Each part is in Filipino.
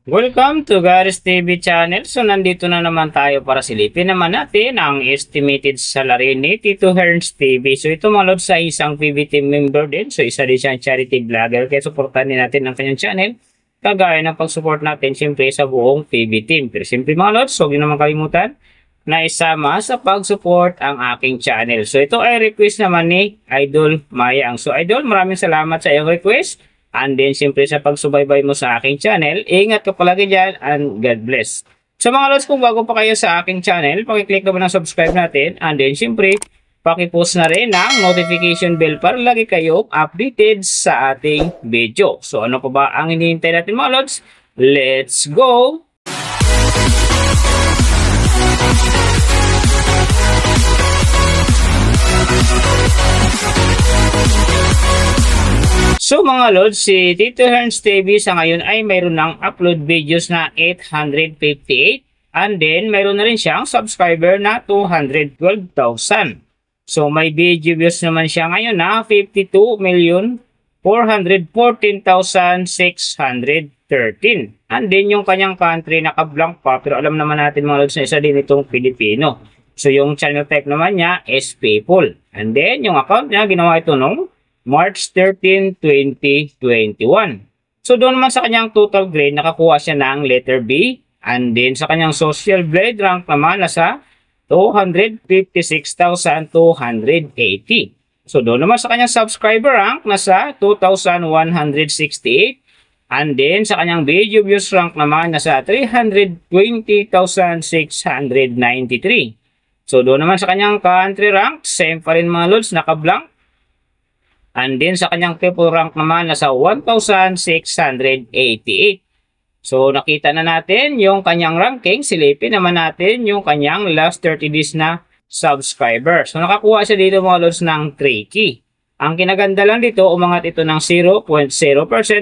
Welcome to Garis TV channel. So nandito na naman tayo para silipin naman natin ang estimated salary ni Tito Herns TV. So ito mga lods sa isang PB team member din. So isa din siyang charity vlogger. Kaya supportan din natin ang kanyang channel. Kagaya ng pag-support natin siyempre sa buong PB team. Pero siyempre mga lods, huwag niyo naman kalimutan na isama sa pag-support ang aking channel. So ito ay request naman ni Idol Mayang. So Idol, maraming salamat sa iyong request. And then, siyempre sa pagsubaybay mo sa aking channel, ingat ka palagi dyan and God bless. So mga lods, kung bago pa kayo sa aking channel, pakiclick naman ang subscribe natin. And then, siyempre, pakipost na rin ang notification bell para lagi kayong updated sa ating video. So ano pa ba ang hinihintay natin mga lods? Let's go! So mga lods, si Tito Herns TV sa ngayon ay mayroon ng upload videos na 858 and then mayroon na rin siyang subscriber na 212,000. So may video views naman siya ngayon na 52,414,613. And then yung kanyang country naka-blank pa, pero alam naman natin mga lods na isa din itong Pilipino. So yung channel type naman niya is people. And then yung account niya ginawa ito nung March 13, 2021. So doon naman sa kanyang total grade, nakakuha siya ng letter B. And then sa kanyang social grade rank naman nasa 256,280. So doon naman sa kanyang subscriber rank nasa 2,168. And then sa kanyang video views rank naman nasa 320,693. So doon naman sa kanyang country rank, same pa rin mga lods, naka-blank. And then sa kanyang people rank naman nasa 1,688. So nakita na natin yung kanyang ranking. Silipin naman natin yung kanyang last 30 days na subscriber. So nakakuha siya dito mga lods ng 3 key. Ang kinaganda lang dito, umangat ito ng 0.0%.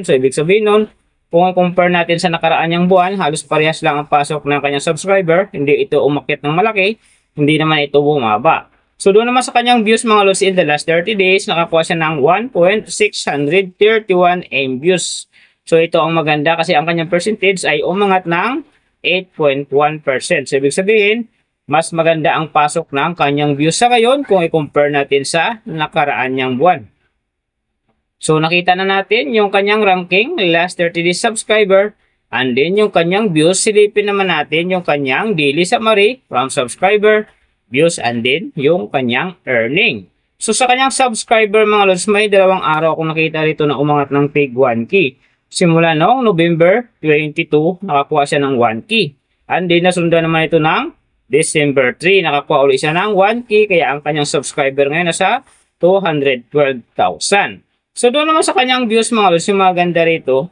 So ibig sabihin nun, kung i-compare natin sa nakaraan niyang buwan, halos parehas lang ang pasok ng kanyang subscriber. Hindi ito umakyat ng malaki, hindi naman ito bumaba. So doon naman sa kanyang views mga lods in the last 30 days, nakakuha siya ng 1.631 M views. So ito ang maganda kasi ang kanyang percentage ay umangat ng 8.1%. So ibig sabihin, mas maganda ang pasok ng kanyang views sa ngayon kung i-compare natin sa nakaraan niyang buwan. So nakita na natin yung kanyang ranking, last 30 days subscriber, and then yung kanyang views. Silipin naman natin yung kanyang daily summary from subscriber, views, and then yung kanyang earning. So sa kanyang subscriber mga lods, may 2 araw akong nakita rito na umangat ng tig 1 key. Simula noong November 22, nakakuha siya ng 1 key. And then nasundan naman ito ng December 3, nakakuha ulit siya ng 1 key. Kaya ang kanyang subscriber ngayon nasa 212,000. So doon naman sa kanyang views mga lods, yung mga ganda rito,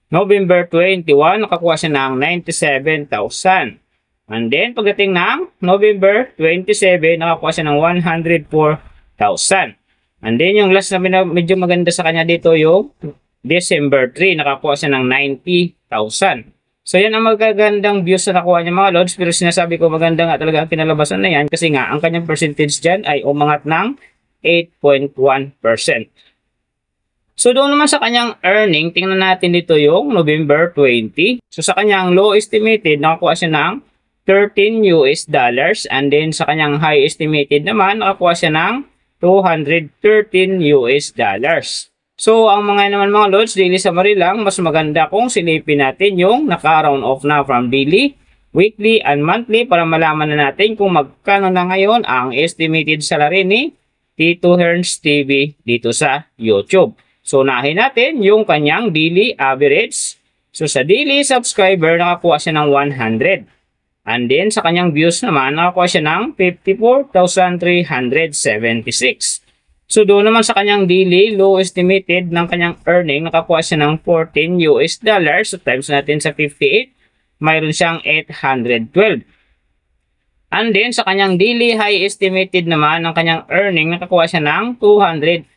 November 21, nakakuha siya ng 97,000. And then, pagdating ng November 27, nakakuha siya ng 104,000. And then, yung last na medyo maganda sa kanya dito, yung December 3, nakakuha siya ng 90,000. So, yan ang magagandang views na nakuha niya mga lods. Pero sinasabi ko maganda nga talaga ang kinalabasan na yan kasi nga, ang kanyang percentage dyan ay umangat ng 8.1%. So, doon naman sa kanyang earning, tingnan natin dito yung November 20. So, sa kanyang low estimated, nakakuha siya ng $13 US. And then sa kanyang high estimated naman, nakakuha siya ng $213 US. So ang mga naman mga lods, daily summary lang, mas maganda kung silipin natin yung naka-round off na from daily, weekly, and monthly para malaman na natin kung magkano na ngayon ang estimated salary ni Tito Herns TV dito sa YouTube. So unahin natin yung kanyang daily average. So sa daily subscriber, nakakuha siya ng 100. And then, sa kanyang views naman, nakakuha siya ng 54,376. So, doon naman sa kanyang daily, low estimated ng kanyang earning, nakakuha siya ng $14 US. So, times natin sa 58, mayroon siyang 812. And then, sa kanyang daily high estimated naman ng kanyang earning, nakakuha siya ng $218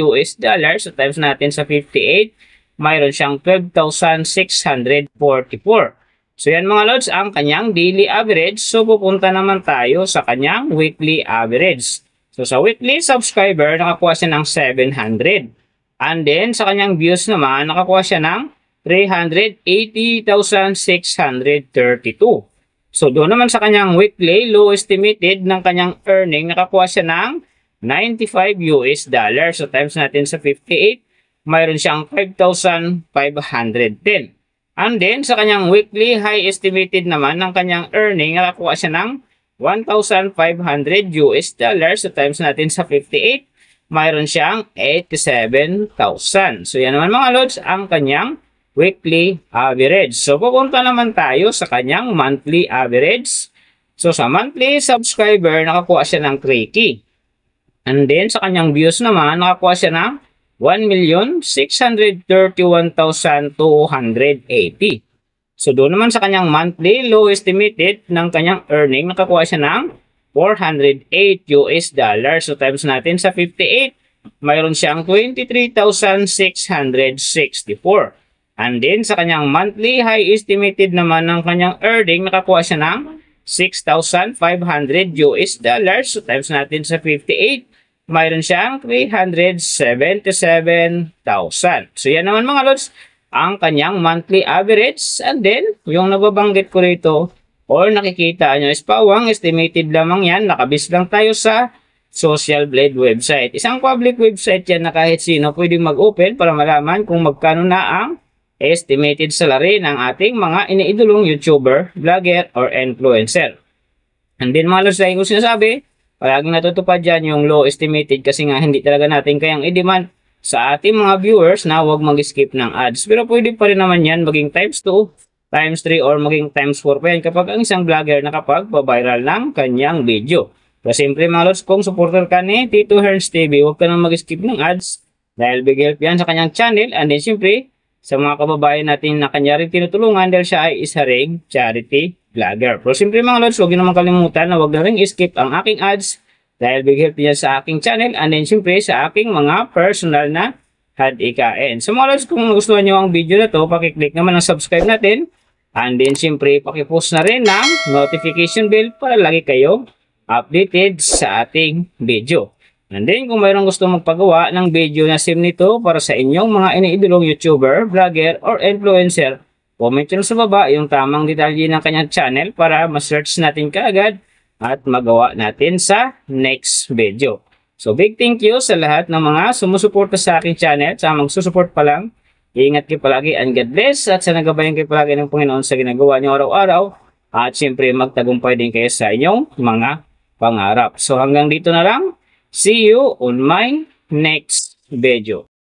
US. So, times natin sa 58, mayroon siyang 12,644. So yan mga lods, ang kanyang daily average. So pupunta naman tayo sa kanyang weekly average. So sa weekly subscriber, nakakuha siya ng 700. And then sa kanyang views naman, nakakuha siya ng 380,632. So doon naman sa kanyang weekly low estimated ng kanyang earning, nakakuha siya ng $95. So times natin sa 58, mayroon siyang 5,510. And then sa kanyang weekly high estimated naman ng kanyang earning, nakakuha siya ng $1,500. So times natin sa 58, mayroon siyang 87,000. So yan naman mga lods ang kanyang weekly average. So pupunta naman tayo sa kanyang monthly average. So sa monthly subscriber, nakakuha siya ng 3K. And then sa kanyang views naman, nakakuha siya ng 1,631,280. So doon naman sa kanyang monthly low estimated ng kanyang earning, nakakuha siya ng $408. So times natin sa 58, mayroon siyang 23,664. And then sa kanyang monthly high estimated naman ng kanyang earning, nakakuha siya ng $6,500. So times natin sa 58, mayroon siyang 377,000. So yan naman mga lods ang kanyang monthly average. And then yung nababanggit ko rito or nakikita nyo is pawang estimated lamang yan. Nakabis lang tayo sa Social Blade website. Isang public website yan na kahit sino pwedeng mag-open para malaman kung magkano na ang estimated salary ng ating mga iniidolong YouTuber, vlogger, or influencer. And then mga lods, dahil ko sinasabi, palaging natutupad dyan yung low estimated kasi nga hindi talaga natin kayang i-demand sa ating mga viewers na huwag mag-skip ng ads. Pero pwede pa rin naman yan maging times 2, times 3, or maging times 4 pa yan kapag ang isang vlogger nakapag-viral ng kanyang video. Pero siyempre mga lods, kung supporter ka ni Tito Herns TV, huwag ka nang mag-skip ng ads dahil big help yan sa kanyang channel. And then siyempre, sa mga kababayan natin na kanya rin tinutulungan dahil siya ay isa ring charity vlogger. Pero siyempre mga lods, huwag nyo naman kalimutan na huwag na rin skip ang aking ads dahil big help niya sa aking channel and then siyempre sa aking mga personal na hadikain. So mga lods, kung nagustuhan nyo ang video na to, pakiclick naman ang subscribe natin and then siyempre pakipost na rin ng notification bell para lagi kayo updated sa ating video. And then kung mayroong gusto magpagawa ng video na sim nito para sa inyong mga iniidolong YouTuber, vlogger, or influencer, comment nyo sa baba yung tamang detalye ng kanyang channel para ma-search natin kaagad at magawa natin sa next video. So big thank you sa lahat ng mga sumusuporta sa aking channel, sa magsusupport pa lang. Ingat kayo palagi and God bless at sana gabayan kayo palagi ng Panginoon sa ginagawa niyo araw-araw at siyempre magtagumpay din kayo sa inyong mga pangarap. So hanggang dito na lang. See you on my next video.